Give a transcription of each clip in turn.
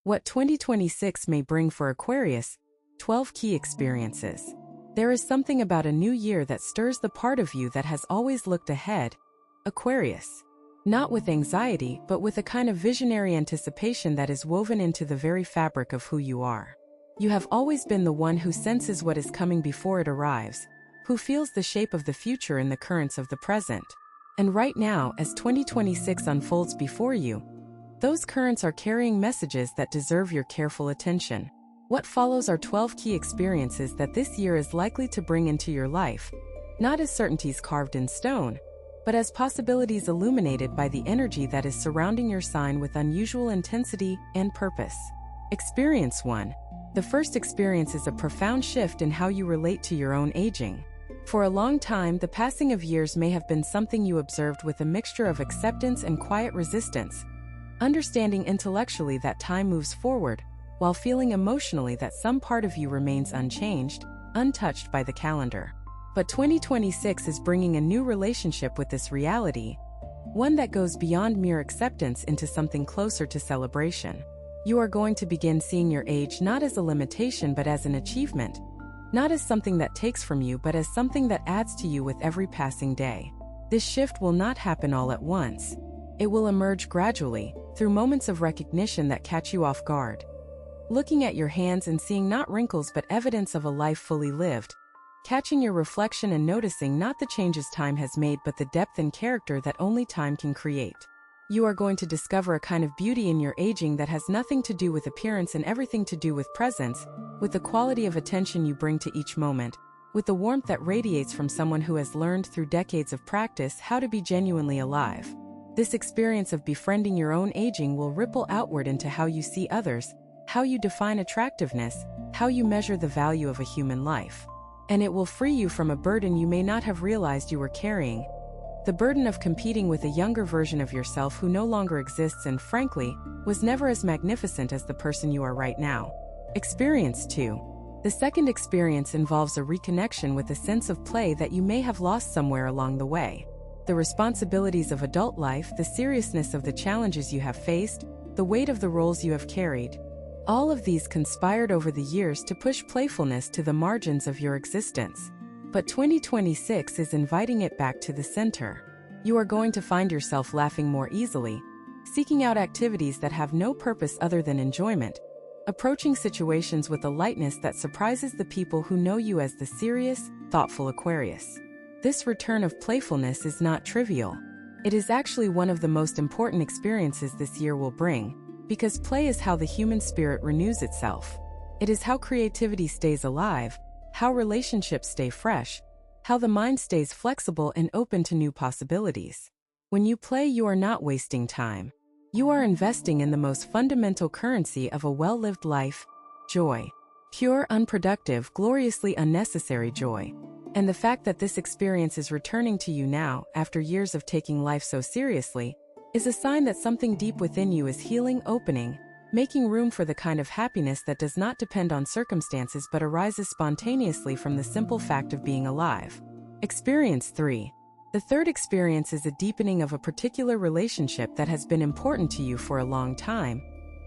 What 2026 may bring for Aquarius, 12 key experiences. There is something about a new year that stirs the part of you that has always looked ahead, Aquarius. Not with anxiety, but with a kind of visionary anticipation that is woven into the very fabric of who you are. You have always been the one who senses what is coming before it arrives, who feels the shape of the future in the currents of the present. And right now, as 2026 unfolds before you, those currents are carrying messages that deserve your careful attention. What follows are 12 key experiences that this year is likely to bring into your life, not as certainties carved in stone, but as possibilities illuminated by the energy that is surrounding your sign with unusual intensity and purpose. Experience 1. The first experience is a profound shift in how you relate to your own aging. For a long time, the passing of years may have been something you observed with a mixture of acceptance and quiet resistance, understanding intellectually that time moves forward, while feeling emotionally that some part of you remains unchanged, untouched by the calendar. But 2026 is bringing a new relationship with this reality, one that goes beyond mere acceptance into something closer to celebration. You are going to begin seeing your age not as a limitation but as an achievement, not as something that takes from you but as something that adds to you with every passing day. This shift will not happen all at once. It will emerge gradually, through moments of recognition that catch you off guard. Looking at your hands and seeing not wrinkles but evidence of a life fully lived, catching your reflection and noticing not the changes time has made but the depth and character that only time can create. You are going to discover a kind of beauty in your aging that has nothing to do with appearance and everything to do with presence, with the quality of attention you bring to each moment, with the warmth that radiates from someone who has learned through decades of practice how to be genuinely alive. This experience of befriending your own aging will ripple outward into how you see others, how you define attractiveness, how you measure the value of a human life. And it will free you from a burden you may not have realized you were carrying, the burden of competing with a younger version of yourself who no longer exists and, frankly, was never as magnificent as the person you are right now. Experience 2. The second experience involves a reconnection with a sense of play that you may have lost somewhere along the way. The responsibilities of adult life, the seriousness of the challenges you have faced, the weight of the roles you have carried. All of these conspired over the years to push playfulness to the margins of your existence. But 2026 is inviting it back to the center. You are going to find yourself laughing more easily, seeking out activities that have no purpose other than enjoyment, approaching situations with a lightness that surprises the people who know you as the serious, thoughtful Aquarius. This return of playfulness is not trivial. It is actually one of the most important experiences this year will bring, because play is how the human spirit renews itself. It is how creativity stays alive, how relationships stay fresh, how the mind stays flexible and open to new possibilities. When you play, you are not wasting time. You are investing in the most fundamental currency of a well-lived life, joy. Pure, unproductive, gloriously unnecessary joy. And the fact that this experience is returning to you now, after years of taking life so seriously, is a sign that something deep within you is healing, opening, making room for the kind of happiness that does not depend on circumstances but arises spontaneously from the simple fact of being alive. Experience 3. The third experience is a deepening of a particular relationship that has been important to you for a long time,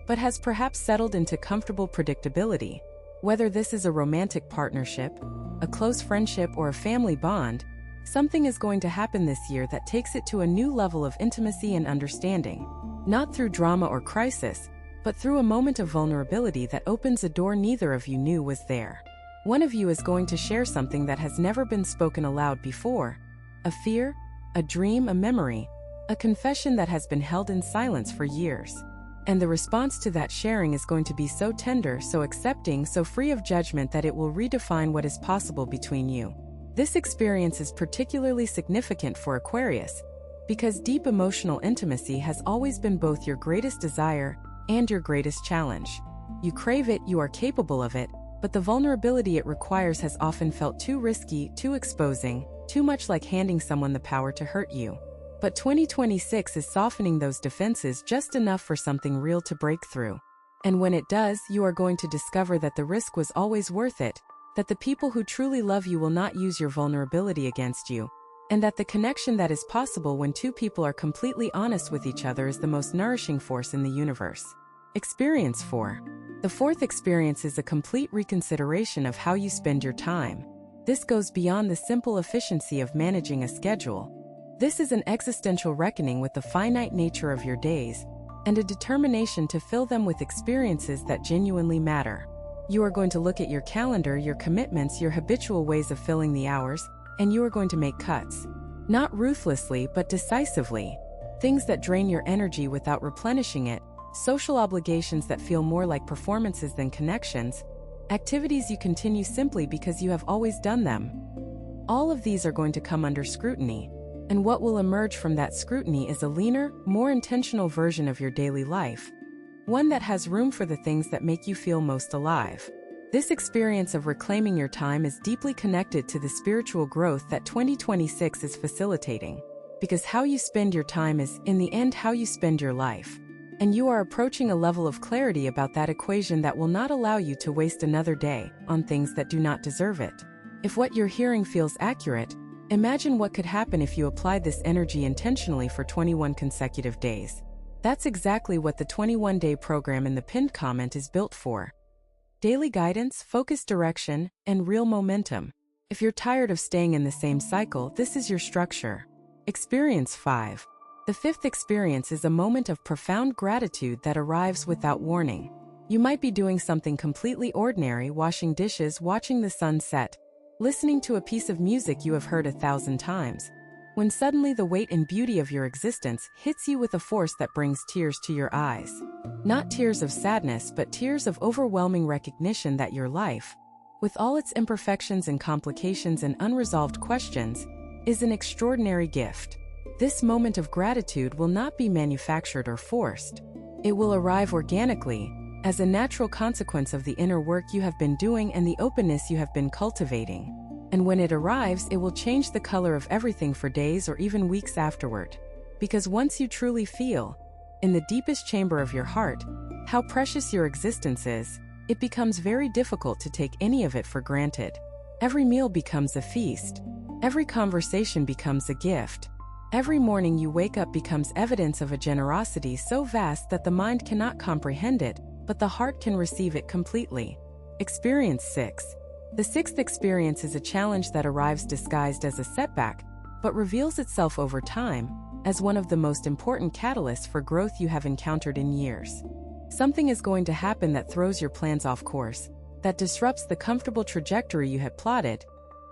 but has perhaps settled into comfortable predictability. Whether this is a romantic partnership, a close friendship, or a family bond, something is going to happen this year that takes it to a new level of intimacy and understanding. Not through drama or crisis, but through a moment of vulnerability that opens a door neither of you knew was there. One of you is going to share something that has never been spoken aloud before, a fear, a dream, a memory, a confession that has been held in silence for years. And the response to that sharing is going to be so tender, so accepting, so free of judgment that it will redefine what is possible between you. This experience is particularly significant for Aquarius, because deep emotional intimacy has always been both your greatest desire and your greatest challenge. You crave it, you are capable of it, but the vulnerability it requires has often felt too risky, too exposing, too much like handing someone the power to hurt you. But 2026 is softening those defenses just enough for something real to break through. And when it does, you are going to discover that the risk was always worth it, that the people who truly love you will not use your vulnerability against you, and that the connection that is possible when two people are completely honest with each other is the most nourishing force in the universe. Experience 4. The fourth experience is a complete reconsideration of how you spend your time. This goes beyond the simple efficiency of managing a schedule. This is an existential reckoning with the finite nature of your days and a determination to fill them with experiences that genuinely matter. You are going to look at your calendar, your commitments, your habitual ways of filling the hours, and you are going to make cuts. Not ruthlessly, but decisively. Things that drain your energy without replenishing it, social obligations that feel more like performances than connections, activities you continue simply because you have always done them. All of these are going to come under scrutiny, and what will emerge from that scrutiny is a leaner, more intentional version of your daily life. One that has room for the things that make you feel most alive. This experience of reclaiming your time is deeply connected to the spiritual growth that 2026 is facilitating. Because how you spend your time is, in the end, how you spend your life. And you are approaching a level of clarity about that equation that will not allow you to waste another day on things that do not deserve it. If what you're hearing feels accurate, imagine what could happen if you applied this energy intentionally for 21 consecutive days. That's exactly what the 21-day program in the pinned comment is built for. Daily guidance, focused direction, and real momentum. If you're tired of staying in the same cycle, this is your structure. Experience 5. The fifth experience is a moment of profound gratitude that arrives without warning. You might be doing something completely ordinary, washing dishes, watching the sun set, listening to a piece of music you have heard 1,000 times, when suddenly the weight and beauty of your existence hits you with a force that brings tears to your eyes. Not tears of sadness, but tears of overwhelming recognition that your life, with all its imperfections and complications and unresolved questions, is an extraordinary gift. This moment of gratitude will not be manufactured or forced. It will arrive organically, as a natural consequence of the inner work you have been doing and the openness you have been cultivating. And when it arrives, it will change the color of everything for days or even weeks afterward. Because once you truly feel, in the deepest chamber of your heart, how precious your existence is, it becomes very difficult to take any of it for granted. Every meal becomes a feast. Every conversation becomes a gift. Every morning you wake up becomes evidence of a generosity so vast that the mind cannot comprehend it, but the heart can receive it completely. Experience 6. The sixth experience is a challenge that arrives disguised as a setback, but reveals itself over time as one of the most important catalysts for growth you have encountered in years. Something is going to happen that throws your plans off course, that disrupts the comfortable trajectory you had plotted,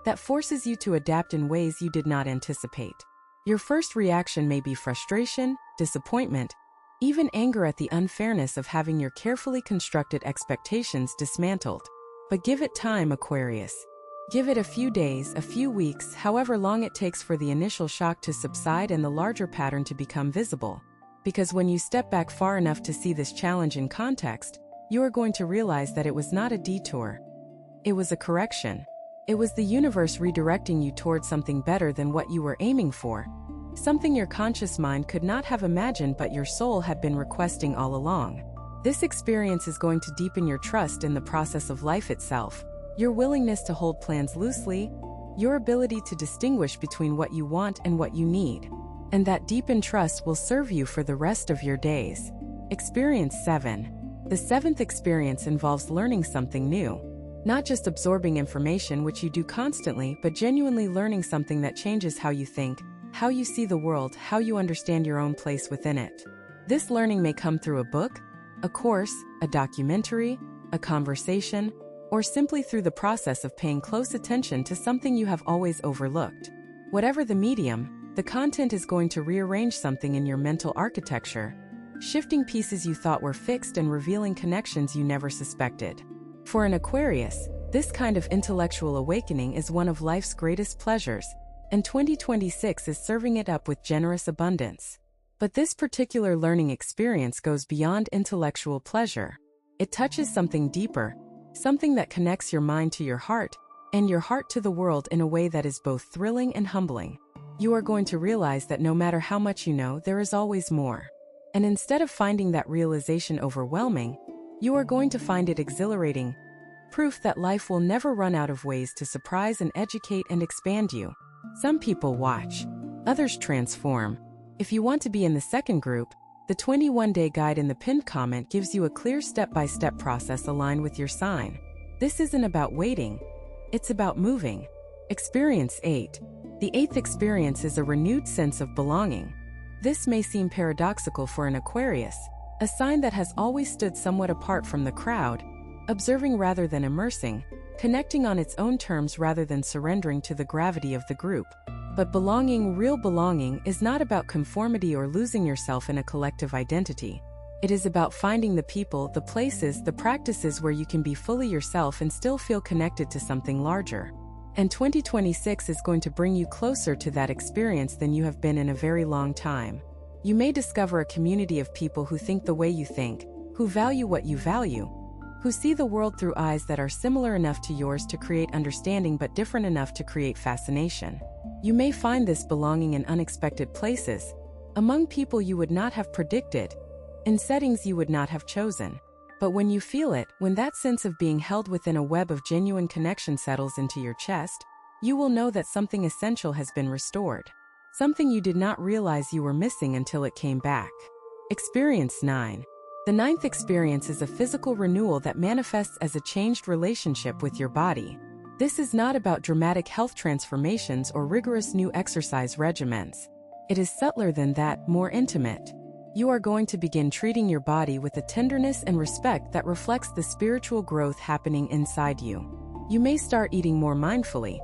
that forces you to adapt in ways you did not anticipate. Your first reaction may be frustration, disappointment, even anger at the unfairness of having your carefully constructed expectations dismantled. But give it time, Aquarius. Give it a few days, a few weeks, however long it takes for the initial shock to subside and the larger pattern to become visible. Because when you step back far enough to see this challenge in context, you are going to realize that it was not a detour. It was a correction. It was the universe redirecting you towards something better than what you were aiming for, something your conscious mind could not have imagined but your soul had been requesting all along. This experience is going to deepen your trust in the process of life itself, your willingness to hold plans loosely, your ability to distinguish between what you want and what you need, and that deepened trust will serve you for the rest of your days. Experience 7. The seventh experience involves learning something new. Not just absorbing information, which you do constantly, but genuinely learning something that changes how you think, how you see the world, how you understand your own place within it. This learning may come through a book, a course, a documentary, a conversation, or simply through the process of paying close attention to something you have always overlooked. Whatever the medium, the content is going to rearrange something in your mental architecture, shifting pieces you thought were fixed and revealing connections you never suspected. For an Aquarius, this kind of intellectual awakening is one of life's greatest pleasures, and 2026 is serving it up with generous abundance. But this particular learning experience goes beyond intellectual pleasure. It touches something deeper, something that connects your mind to your heart, and your heart to the world in a way that is both thrilling and humbling. You are going to realize that no matter how much you know, there is always more. And instead of finding that realization overwhelming, you are going to find it exhilarating, proof that life will never run out of ways to surprise and educate and expand you. Some people watch, others transform. If you want to be in the second group, The 21-day guide in the pinned comment gives you a clear step-by-step process aligned with your sign. This isn't about waiting, it's about moving. Experience 8. The 8th experience is a renewed sense of belonging. This may seem paradoxical for an Aquarius, a sign that has always stood somewhat apart from the crowd, observing rather than immersing, connecting on its own terms rather than surrendering to the gravity of the group. But belonging, real belonging, is not about conformity or losing yourself in a collective identity. It is about finding the people, the places, the practices where you can be fully yourself and still feel connected to something larger. And 2026 is going to bring you closer to that experience than you have been in a very long time. You may discover a community of people who think the way you think, who value what you value, who see the world through eyes that are similar enough to yours to create understanding but different enough to create fascination. You may find this belonging in unexpected places, among people you would not have predicted, in settings you would not have chosen. But when you feel it, when that sense of being held within a web of genuine connection settles into your chest, you will know that something essential has been restored. Something you did not realize you were missing until it came back. Experience 9. The 9th experience is a physical renewal that manifests as a changed relationship with your body. This is not about dramatic health transformations or rigorous new exercise regimens. It is subtler than that, more intimate. You are going to begin treating your body with a tenderness and respect that reflects the spiritual growth happening inside you. You may start eating more mindfully,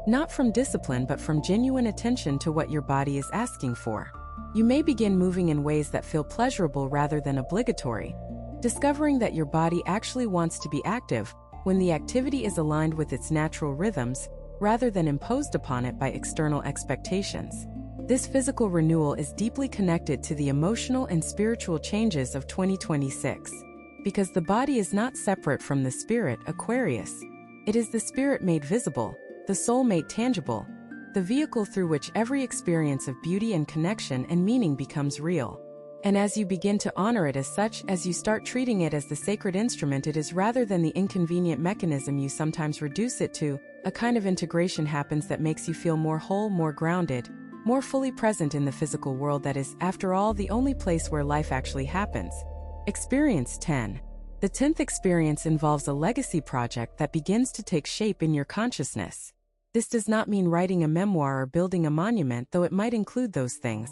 not from discipline but from genuine attention to what your body is asking for. You may begin moving in ways that feel pleasurable rather than obligatory, discovering that your body actually wants to be active when the activity is aligned with its natural rhythms rather than imposed upon it by external expectations. This physical renewal is deeply connected to the emotional and spiritual changes of 2026. Because the body is not separate from the spirit, Aquarius. It is the spirit made visible, the soul made tangible, the vehicle through which every experience of beauty and connection and meaning becomes real. And as you begin to honor it as such, as you start treating it as the sacred instrument it is rather than the inconvenient mechanism you sometimes reduce it to, a kind of integration happens that makes you feel more whole, more grounded, more fully present in the physical world that is, after all, the only place where life actually happens. Experience 10. The 10th experience involves a legacy project that begins to take shape in your consciousness. This does not mean writing a memoir or building a monument, though it might include those things.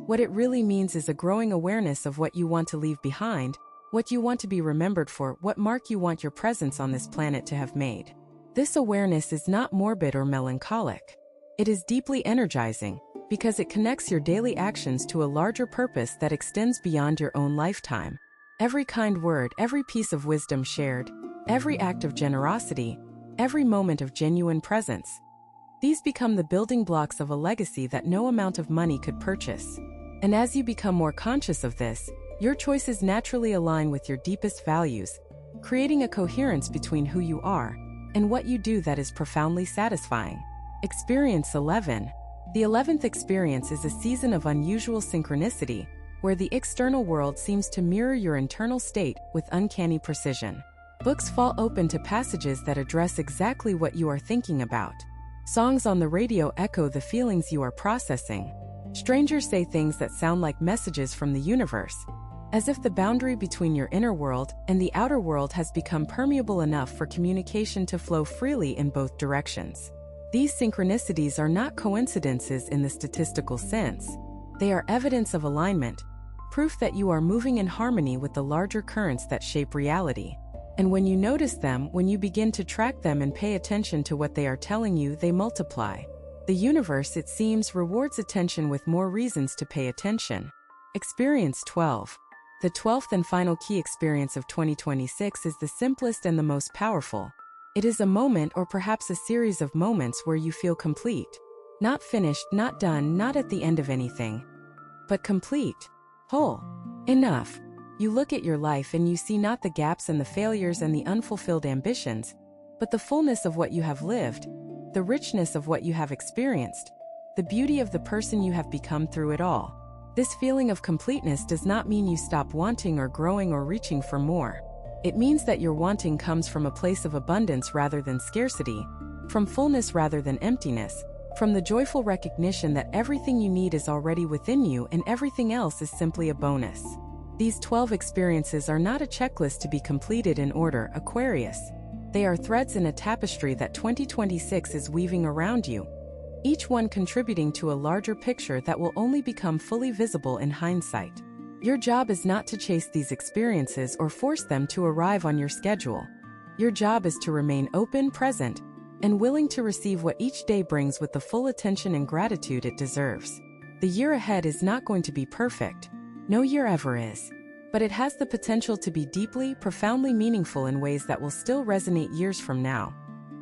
What it really means is a growing awareness of what you want to leave behind, what you want to be remembered for, what mark you want your presence on this planet to have made. This awareness is not morbid or melancholic. It is deeply energizing, because it connects your daily actions to a larger purpose that extends beyond your own lifetime. Every kind word, every piece of wisdom shared, every act of generosity, every moment of genuine presence. These become the building blocks of a legacy that no amount of money could purchase. And as you become more conscious of this, your choices naturally align with your deepest values, creating a coherence between who you are and what you do that is profoundly satisfying. Experience 11. The 11th experience is a season of unusual synchronicity, where the external world seems to mirror your internal state with uncanny precision. Books fall open to passages that address exactly what you are thinking about. Songs on the radio echo the feelings you are processing. Strangers say things that sound like messages from the universe, as if the boundary between your inner world and the outer world has become permeable enough for communication to flow freely in both directions. These synchronicities are not coincidences in the statistical sense. They are evidence of alignment, proof that you are moving in harmony with the larger currents that shape reality. And when you notice them, when you begin to track them and pay attention to what they are telling you, they multiply. The universe, it seems, rewards attention with more reasons to pay attention. Experience 12. The 12th and final key experience of 2026 is the simplest and the most powerful. It is a moment, or perhaps a series of moments, where you feel complete. Not finished, not done, not at the end of anything, but complete, whole, enough. You look at your life and you see not the gaps and the failures and the unfulfilled ambitions, but the fullness of what you have lived, the richness of what you have experienced, the beauty of the person you have become through it all. This feeling of completeness does not mean you stop wanting or growing or reaching for more. It means that your wanting comes from a place of abundance rather than scarcity, from fullness rather than emptiness, From the joyful recognition that everything you need is already within you and everything else is simply a bonus. These 12 experiences are not a checklist to be completed in order, Aquarius. They are threads in a tapestry that 2026 is weaving around you, each one contributing to a larger picture that will only become fully visible in hindsight. Your job is not to chase these experiences or force them to arrive on your schedule. Your job is to remain open, present, and willing to receive what each day brings with the full attention and gratitude it deserves. The year ahead is not going to be perfect. No year ever is. But it has the potential to be deeply, profoundly meaningful in ways that will still resonate years from now.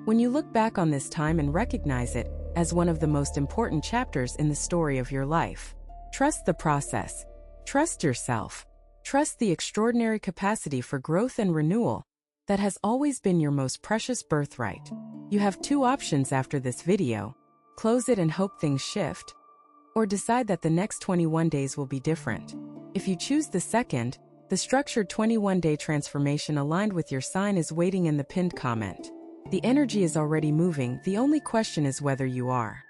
When you look back on this time and recognize it as one of the most important chapters in the story of your life, trust the process. Trust yourself. Trust the extraordinary capacity for growth and renewal that has always been your most precious birthright. You have two options after this video: close it and hope things shift, or decide that the next 21 days will be different. If you choose the second, the structured 21-day transformation aligned with your sign is waiting in the pinned comment. The energy is already moving, the only question is whether you are.